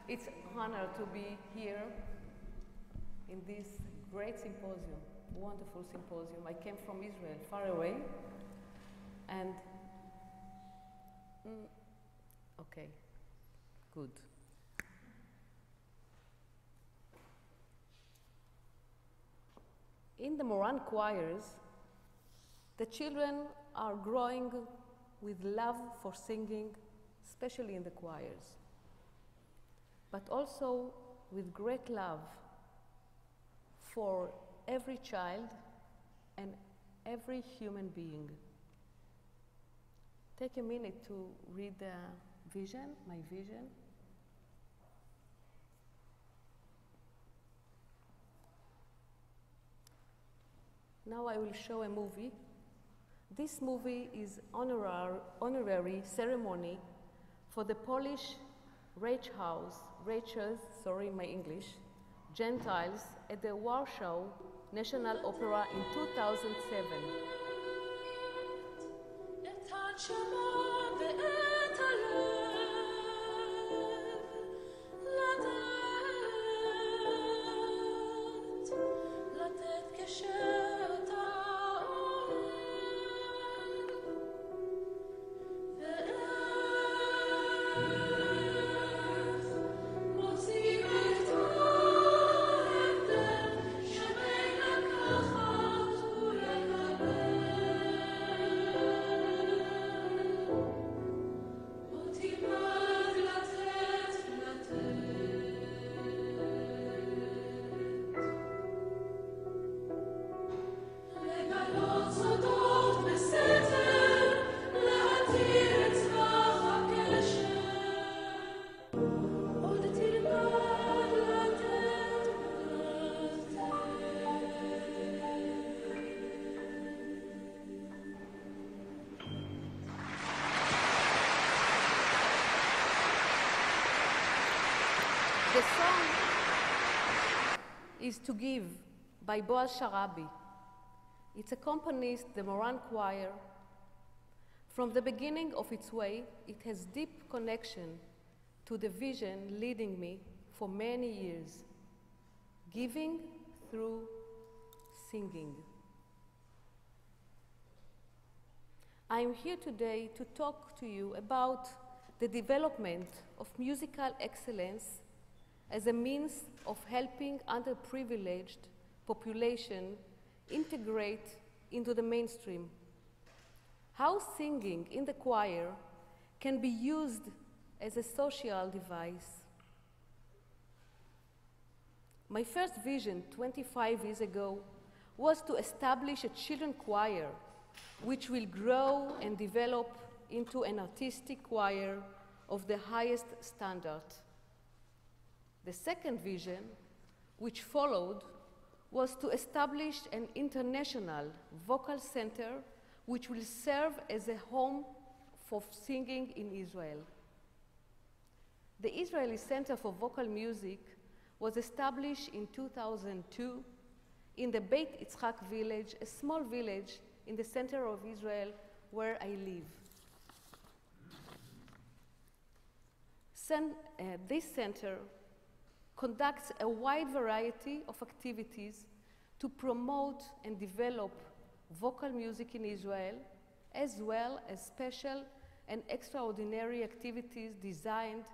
It's an honor to be here in this great symposium, wonderful symposium. I came from Israel, far away, and okay, good. In the Moran choirs, the children are growing with love for singing, especially in the choirs, but also with great love for every child and every human being. Take a minute to read the vision, my vision. Now I will show a movie. This movie is honorary ceremony for the Polish Rachels, my English, Gentiles at the Warsaw National Opera in 2007. The song is To Give by Boaz Sharabi. It accompanies the Moran choir. From the beginning of its way, it has deep connection to the vision leading me for many years, giving through singing. I am here today to talk to you about the development of musical excellence as a means of helping underprivileged population integrate into the mainstream. How singing in the choir can be used as a social device. My first vision 25 years ago was to establish a children's choir which will grow and develop into an artistic choir of the highest standard. The second vision, which followed, was to establish an international vocal center which will serve as a home for singing in Israel. The Israeli Center for Vocal Music was established in 2002 in the Beit Yitzhak village, a small village in the center of Israel where I live. This center conducts a wide variety of activities to promote and develop vocal music in Israel, as well as special and extraordinary activities designed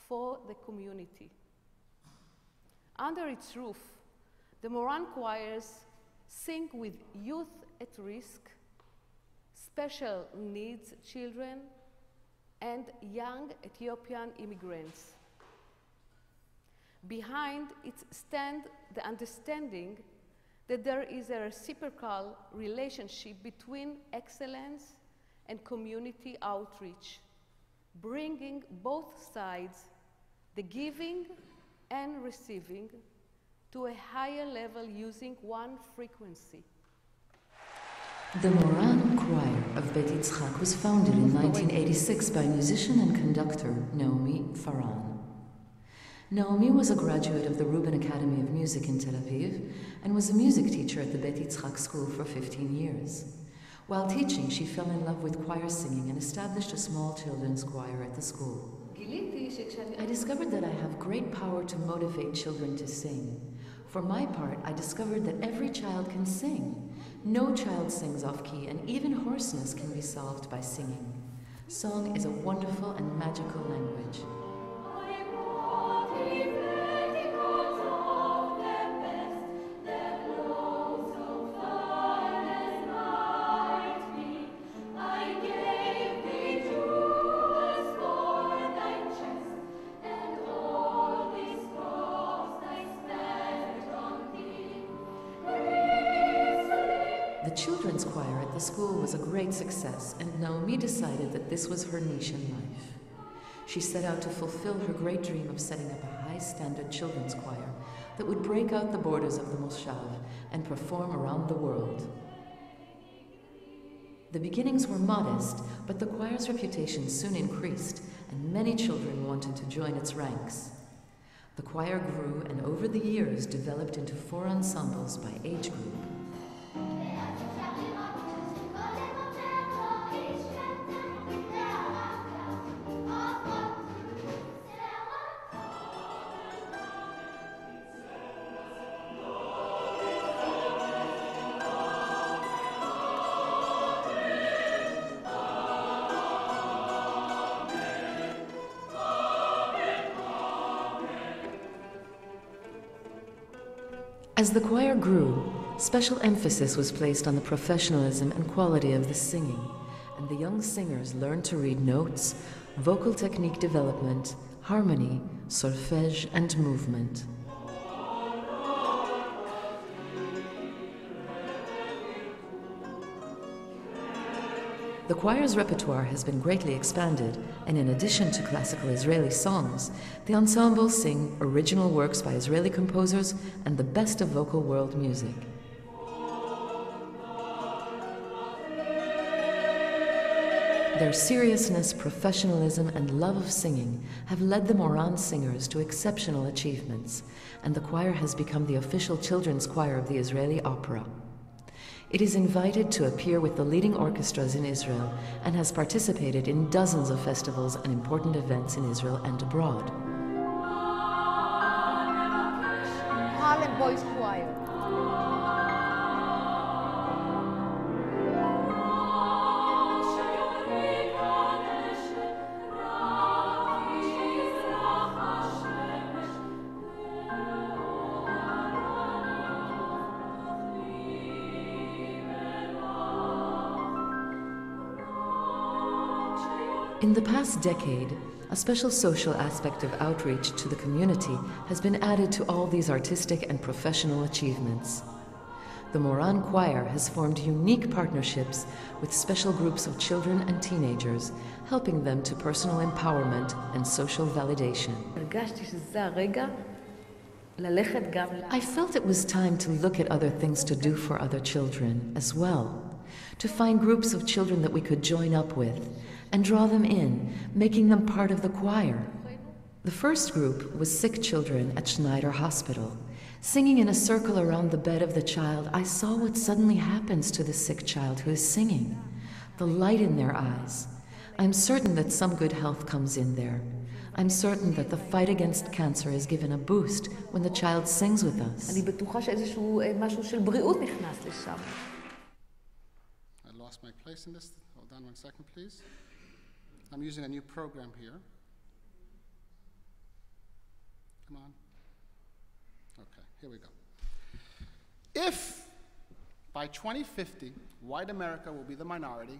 for the community. Under its roof, the Moran choirs sing with youth at risk, special needs children, and young Ethiopian immigrants. Behind it stands the understanding that there is a reciprocal relationship between excellence and community outreach, bringing both sides, the giving and receiving, to a higher level using one frequency. The Moran Choir of Beit Yitzhak was founded in 1986 by musician and conductor Naomi Faran. Naomi was a graduate of the Rubin Academy of Music in Tel Aviv and was a music teacher at the Beit Yitzhak School for 15 years. While teaching, she fell in love with choir singing and established a small children's choir at the school. I discovered that I have great power to motivate children to sing. For my part, I discovered that every child can sing. No child sings off key, and even hoarseness can be solved by singing. Song is a wonderful and magical language. The children's choir at the school was a great success, and Naomi decided that this was her niche in life. She set out to fulfill her great dream of setting up a high-standard children's choir that would break out the borders of the Moshav and perform around the world. The beginnings were modest, but the choir's reputation soon increased, and many children wanted to join its ranks. The choir grew and over the years developed into 4 ensembles by age group. As the choir grew, special emphasis was placed on the professionalism and quality of the singing, and the young singers learned to read notes, vocal technique development, harmony, solfège, and movement. The choir's repertoire has been greatly expanded, and in addition to classical Israeli songs, the ensemble sing original works by Israeli composers and the best of vocal world music. Their seriousness, professionalism, and love of singing have led the Moran singers to exceptional achievements, and the choir has become the official children's choir of the Israeli opera. It is invited to appear with the leading orchestras in Israel and has participated in dozens of festivals and important events in Israel and abroad. Harlem Boys Choir. In the past decade, a special social aspect of outreach to the community has been added to all these artistic and professional achievements. The Moran Choir has formed unique partnerships with special groups of children and teenagers, helping them to personal empowerment and social validation. I felt it was time to look at other things to do for other children as well, to find groups of children that we could join up with and draw them in, making them part of the choir. The first group was sick children at Schneider Hospital. Singing in a circle around the bed of the child, I saw what suddenly happens to the sick child who is singing, the light in their eyes. I'm certain that some good health comes in there. I'm certain that the fight against cancer is given a boost when the child sings with us. I lost my place in this. Hold on 1 second, please. I'm using a new program here. Come on. Okay, here we go. If by 2050, white America will be the minority,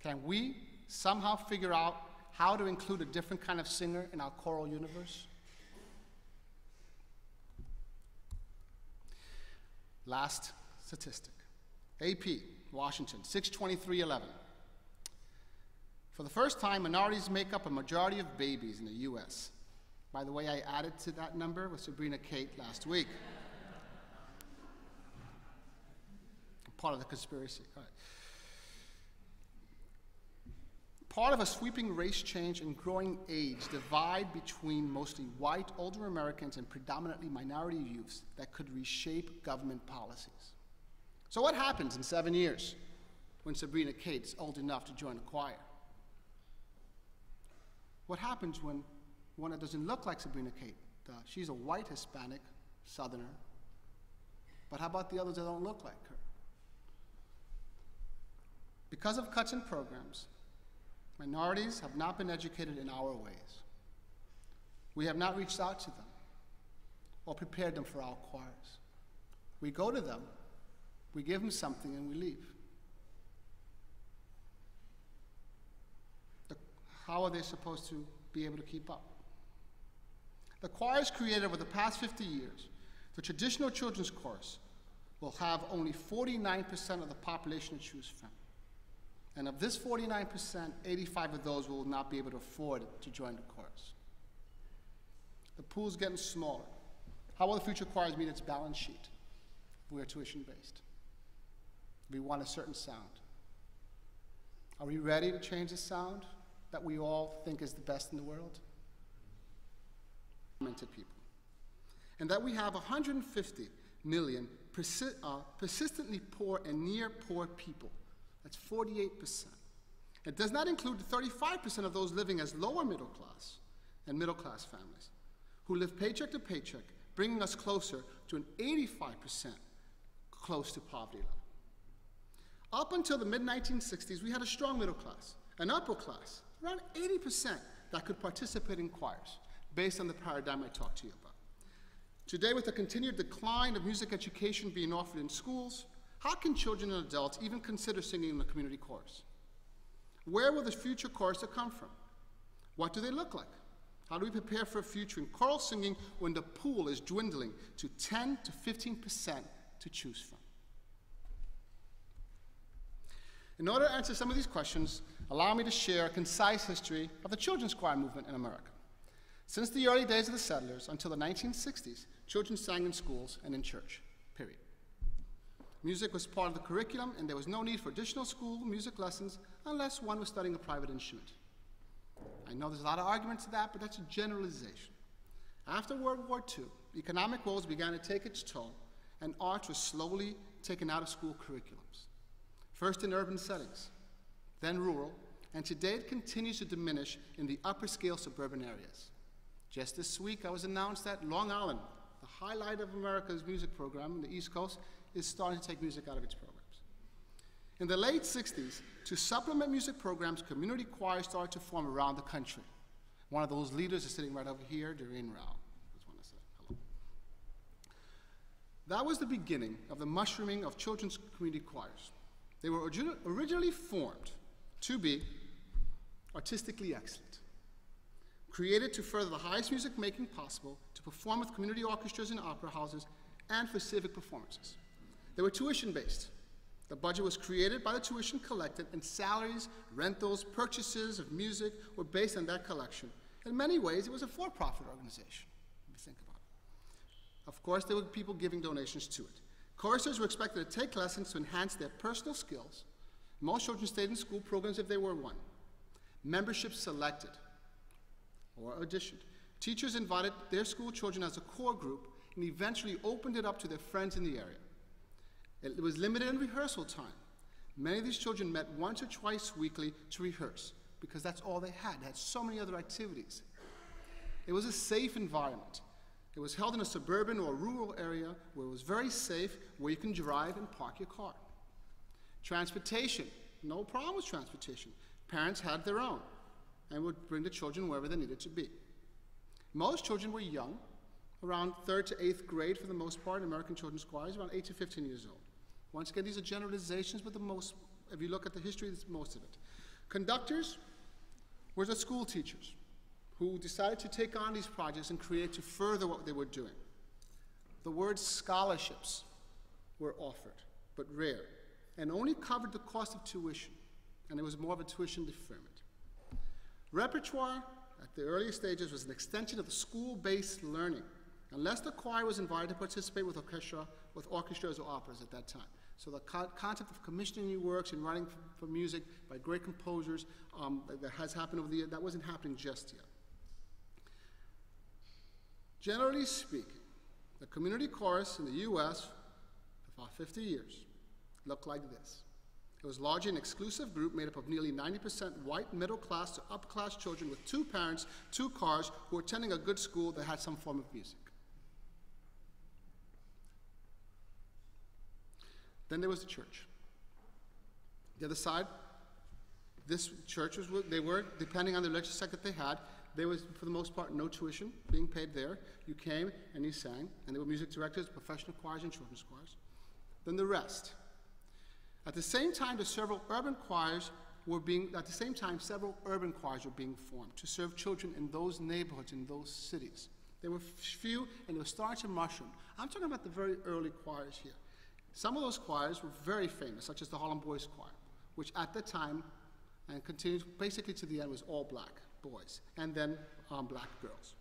can we somehow figure out how to include a different kind of singer in our choral universe? Last statistic. AP, Washington, 6/23/11. For the first time, minorities make up a majority of babies in the US. By the way, I added to that number with Sabrina Kate last week. Part of the conspiracy. All right. Part of a sweeping race change and growing age divide between mostly white, older Americans and predominantly minority youths that could reshape government policies. So what happens in 7 years when Sabrina Kate is old enough to join a choir? What happens when one that doesn't look like Sabrina Kate does? She's a white Hispanic Southerner. But how about the others that don't look like her? Because of cuts in programs, minorities have not been educated in our ways. We have not reached out to them or prepared them for our choirs. We go to them, we give them something, and we leave. How are they supposed to be able to keep up? The choirs created over the past 50 years, the traditional children's chorus will have only 49% of the population to choose from. And of this 49%, 85 of those will not be able to afford to join the chorus. The pool's getting smaller. How will the future choirs meet its balance sheet if we are tuition-based? We want a certain sound. Are we ready to change the sound that we all think is the best in the world? People. And that we have 150 million persistently poor and near poor people. That's 48%. It does not include the 35% of those living as lower middle class and middle class families who live paycheck to paycheck, bringing us closer to an 85% close to poverty level. Up until the mid-1960s, we had a strong middle class, an upper class, around 80% that could participate in choirs, based on the paradigm I talked to you about. Today, with the continued decline of music education being offered in schools, how can children and adults even consider singing in the community chorus? Where will the future chorus come from? What do they look like? How do we prepare for a future in choral singing when the pool is dwindling to 10 to 15% to choose from? In order to answer some of these questions, allow me to share a concise history of the children's choir movement in America. Since the early days of the settlers until the 1960s, children sang in schools and in church, period. Music was part of the curriculum, and there was no need for additional school music lessons unless one was studying a private instrument. I know there's a lot of argument to that, but that's a generalization. After World War II, economic woes began to take its toll, and arts was slowly taken out of school curriculums. First in urban settings, then rural, and today it continues to diminish in the upper scale suburban areas. Just this week, I was announced that Long Island, the highlight of America's music program in the East Coast, is starting to take music out of its programs. In the late 60s, to supplement music programs, community choirs started to form around the country. One of those leaders is sitting right over here, Doreen Rao. I just want to say hello. That was the beginning of the mushrooming of children's community choirs. They were originally formed to be artistically excellent, created to further the highest music making possible, to perform with community orchestras and opera houses, and for civic performances. They were tuition-based. The budget was created by the tuition collected, and salaries, rentals, purchases of music were based on that collection. In many ways, it was a for-profit organization, if you think about it. Of course, there were people giving donations to it. Choristers were expected to take lessons to enhance their personal skills. Most children stayed in school programs if they were one. Membership selected or auditioned. Teachers invited their school children as a core group and eventually opened it up to their friends in the area. It was limited in rehearsal time. Many of these children met once or twice weekly to rehearse because that's all they had. They had so many other activities. It was a safe environment. It was held in a suburban or rural area where it was very safe, where you can drive and park your car. Transportation, no problem with transportation. Parents had their own and would bring the children wherever they needed to be. Most children were young, around 3rd to 8th grade for the most part. American children's choirs, around 8 to 15 years old. Once again, these are generalizations, but if you look at the history, it's most of it. Conductors were the school teachers who decided to take on these projects and create to further what they were doing. The word scholarships were offered, but rare, and only covered the cost of tuition, and it was more of a tuition deferment. Repertoire, at the earliest stages, was an extension of the school-based learning, unless the choir was invited to participate with orchestras or operas at that time. So the concept of commissioning new works and writing for music by great composers that has happened over the years, that wasn't happening just yet. Generally speaking, the community chorus in the US for about 50 years looked like this. It was largely an exclusive group made up of nearly 90% white middle-class to upper-class children with 2 parents, 2 cars, who were attending a good school that had some form of music. Then there was the church. The other side, this church was, they were, depending on the religious sect that they had, there was, for the most part, no tuition being paid there. You came and you sang, and there were music directors, professional choirs, and children's choirs. Then the rest. At the same time, several urban choirs were being formed to serve children in those neighborhoods, in those cities. There were few, and they were starting to mushroom. I'm talking about the very early choirs here. Some of those choirs were very famous, such as the Harlem Boys Choir, which at the time, and continued basically to the end, was all black boys, and then black girls.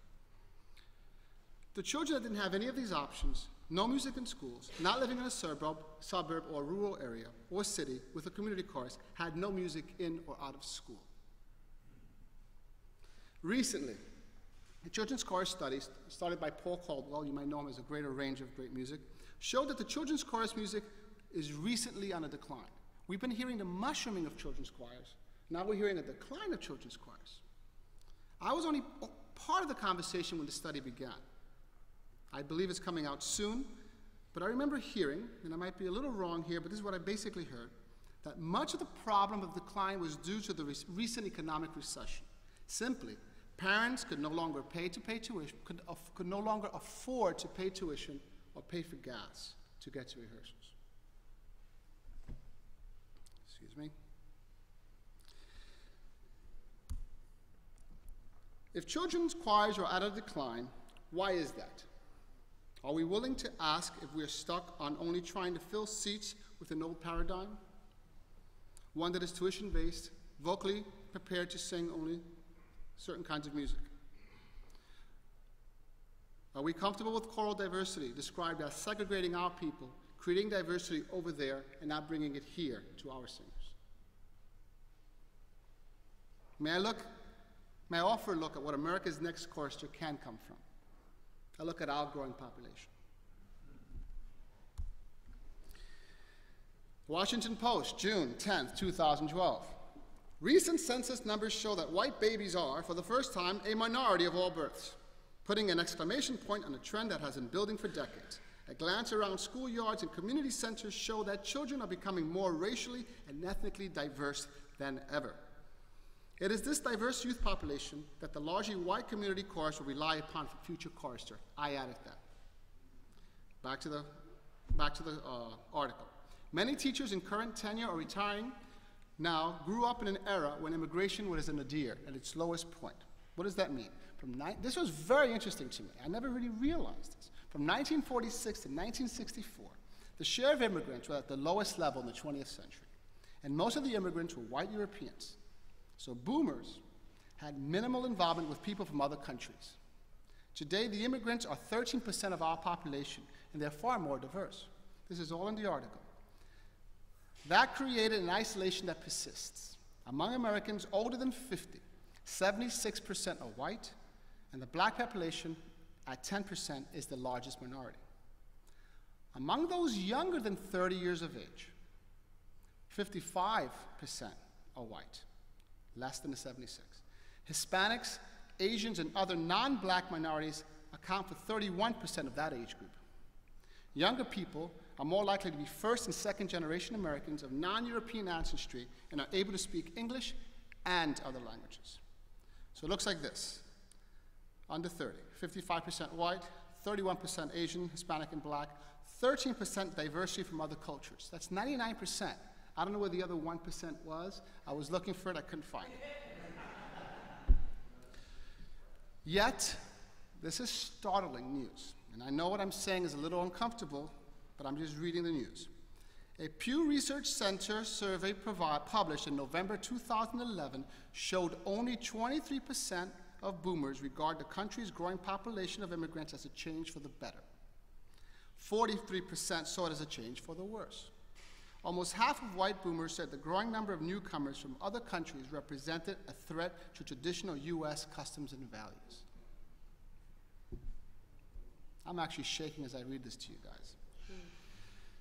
The children that didn't have any of these options, no music in schools, not living in a suburb or rural area or city with a community chorus, had no music in or out of school. Recently, the children's chorus studies, started by Paul Caldwell, you might know him as a greater range of great music, showed that the children's chorus music is recently on a decline. We've been hearing the mushrooming of children's choirs. Now we're hearing a decline of children's choirs. I was only part of the conversation when the study began. I believe it's coming out soon, but I remember hearing, and I might be a little wrong here, but this is what I basically heard, that much of the problem of decline was due to the recent economic recession. Simply, parents could no longer could no longer afford to pay tuition or pay for gas to get to rehearsals. Excuse me. If children's choirs are at a decline, why is that? Are we willing to ask if we are stuck on only trying to fill seats with an old paradigm? One that is tuition-based, vocally prepared to sing only certain kinds of music? Are we comfortable with choral diversity, described as segregating our people, creating diversity over there, and not bringing it here to our singers? May I offer a look at what America's next chorister can come from? I look at our growing population. Washington Post, June 10th, 2012. Recent census numbers show that white babies are, for the first time, a minority of all births, putting an exclamation point on a trend that has been building for decades. A glance around schoolyards and community centers show that children are becoming more racially and ethnically diverse than ever. It is this diverse youth population that the largely white community chorus will rely upon for future chorister. I added that. Back to the article. Many teachers in current tenure or retiring now grew up in an era when immigration was a nadir at its lowest point. What does that mean? This was very interesting to me. I never really realized this. From 1946 to 1964, the share of immigrants was at the lowest level in the 20th century. And most of the immigrants were white Europeans. So boomers had minimal involvement with people from other countries. Today, the immigrants are 13% of our population, and they're far more diverse. This is all in the article. That created an isolation that persists. Among Americans older than 50, 76% are white, and the black population at 10% is the largest minority. Among those younger than 30 years of age, 55% are white, less than the 76. Hispanics, Asians, and other non-black minorities account for 31% of that age group. Younger people are more likely to be first and second generation Americans of non-European ancestry and are able to speak English and other languages. So it looks like this. Under 30, 55% white, 31% Asian, Hispanic, and black, 13% diversity from other cultures. That's 99%. I don't know where the other 1% was. I was looking for it, I couldn't find it. Yet, this is startling news. And I know what I'm saying is a little uncomfortable, but I'm just reading the news. A Pew Research Center survey published in November 2011 showed only 23% of boomers regard the country's growing population of immigrants as a change for the better. 43% saw it as a change for the worse. Almost half of white boomers said the growing number of newcomers from other countries represented a threat to traditional US customs and values. I'm actually shaking as I read this to you guys.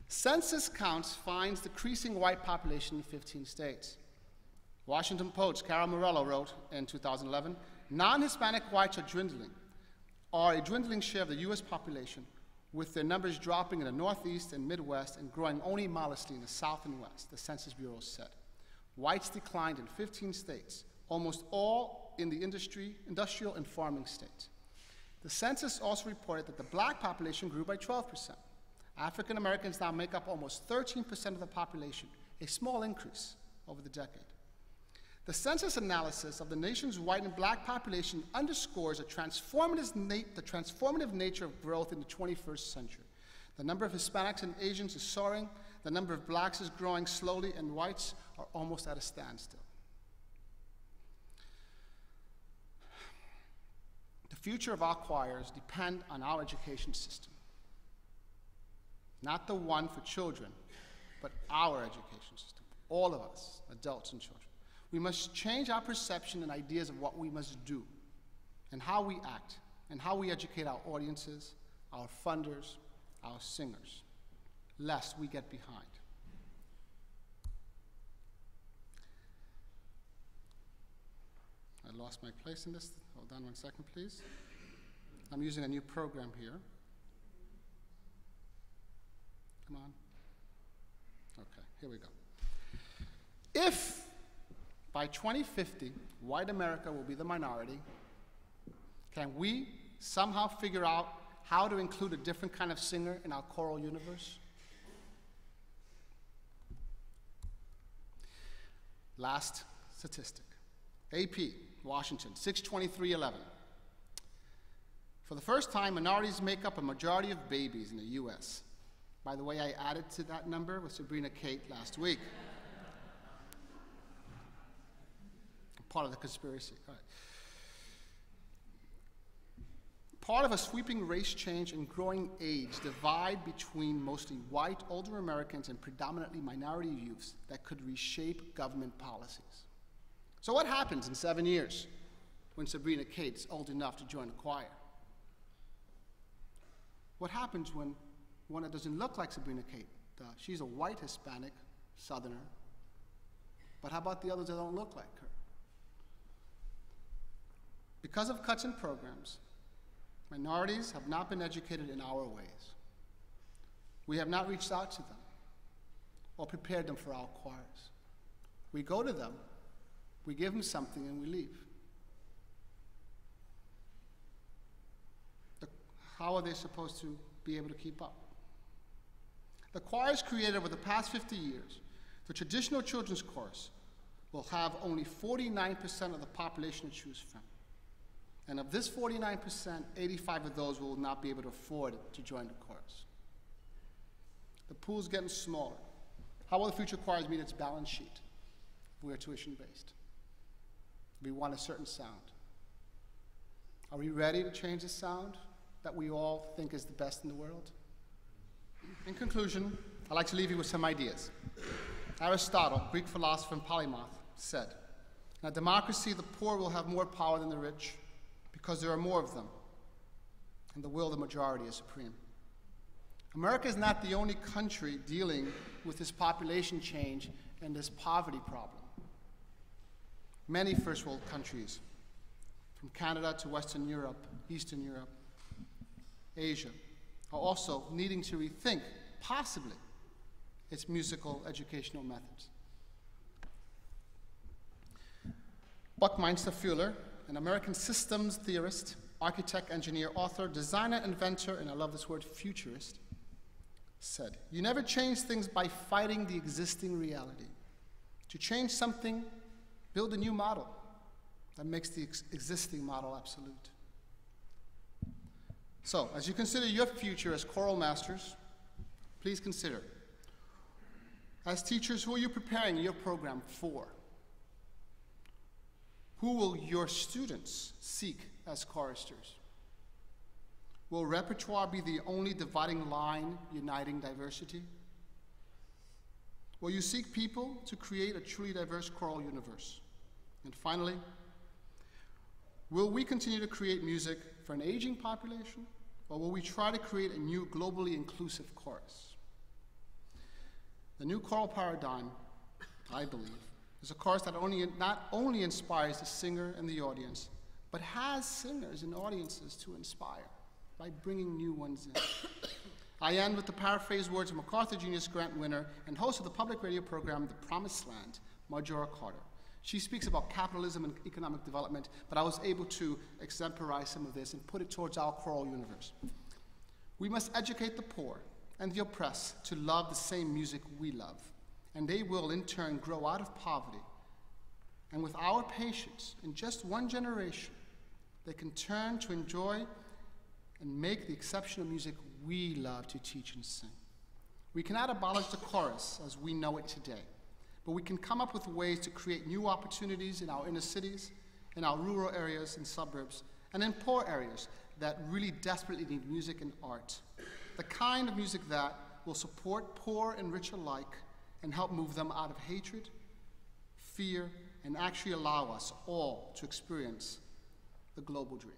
Census counts finds decreasing white population in 15 states. Washington Post, Carol Morello wrote in 2011, non-Hispanic whites are a dwindling share of the US population, with their numbers dropping in the Northeast and Midwest and growing only modestly in the South and West, the Census Bureau said. Whites declined in 15 states, almost all in the industrial and farming states. The census also reported that the black population grew by 12%. African Americans now make up almost 13% of the population, a small increase over the decade. The census analysis of the nation's white and black population underscores the transformative nature of growth in the 21st century. The number of Hispanics and Asians is soaring, the number of blacks is growing slowly, and whites are almost at a standstill. The future of our choirs depend on our education system. Not the one for children, but our education system, all of us, adults and children. We must change our perception and ideas of what we must do, and how we act, and how we educate our audiences, our funders, our singers, lest we get behind. I lost my place in this. Hold on 1 second, please. I'm using a new program here. Come on. Okay, here we go. If by 2050, white America will be the minority, can we somehow figure out how to include a different kind of singer in our choral universe? Last statistic. AP, Washington, 6/23/11. For the first time, minorities make up a majority of babies in the US. By the way, I added to that number with Sabrina Kate last week. Part of the conspiracy. All right. Part of a sweeping race change and growing age divide between mostly white, older Americans and predominantly minority youths that could reshape government policies. So what happens in 7 years when Sabrina Kate's old enough to join a choir? What happens when one that doesn't look like Sabrina Kate does? She's a white Hispanic Southerner, but how about the others that don't look like her? Because of cuts in programs, minorities have not been educated in our ways. We have not reached out to them or prepared them for our choirs. We go to them, we give them something, and we leave. How are they supposed to be able to keep up? The choirs created over the past 50 years, the traditional children's chorus will have only 49% of the population to choose from. And of this 49%, 85 of those will not be able to afford to join the chorus. The pool's getting smaller. How will the future choirs meet its balance sheet if we are tuition-based? We want a certain sound. Are we ready to change the sound that we all think is the best in the world? In conclusion, I'd like to leave you with some ideas. Aristotle, Greek philosopher and polymath, said, in a democracy, the poor will have more power than the rich, because there are more of them, and the will of the majority is supreme. America is not the only country dealing with this population change and this poverty problem. Many first world countries, from Canada to Western Europe, Eastern Europe, Asia, are also needing to rethink, possibly, its musical educational methods. Buckminster Fuller, an American systems theorist, architect, engineer, author, designer, inventor, and I love this word, futurist, said, "You never change things by fighting the existing reality. To change something, build a new model that makes the existing model absolute." So, as you consider your future as choral masters, please consider, as teachers, who are you preparing your program for? Who will your students seek as choristers? Will repertoire be the only dividing line uniting diversity? Will you seek people to create a truly diverse choral universe? And finally, will we continue to create music for an aging population, or will we try to create a new globally inclusive chorus? The new choral paradigm, I believe, is a chorus that not only inspires the singer and the audience, but has singers and audiences to inspire by bringing new ones in. I end with the paraphrased words of MacArthur Genius Grant winner and host of the public radio program The Promised Land, Majora Carter. She speaks about capitalism and economic development, but I was able to exemplarize some of this and put it towards our choral universe. We must educate the poor and the oppressed to love the same music we love, and they will in turn grow out of poverty. And with our patience, in just one generation, they can turn to enjoy and make the exceptional music we love to teach and sing. We cannot abolish the chorus as we know it today, but we can come up with ways to create new opportunities in our inner cities, in our rural areas and suburbs, and in poor areas that really desperately need music and art. The kind of music that will support poor and rich alike and help move them out of hatred, fear, and actually allow us all to experience the global dream.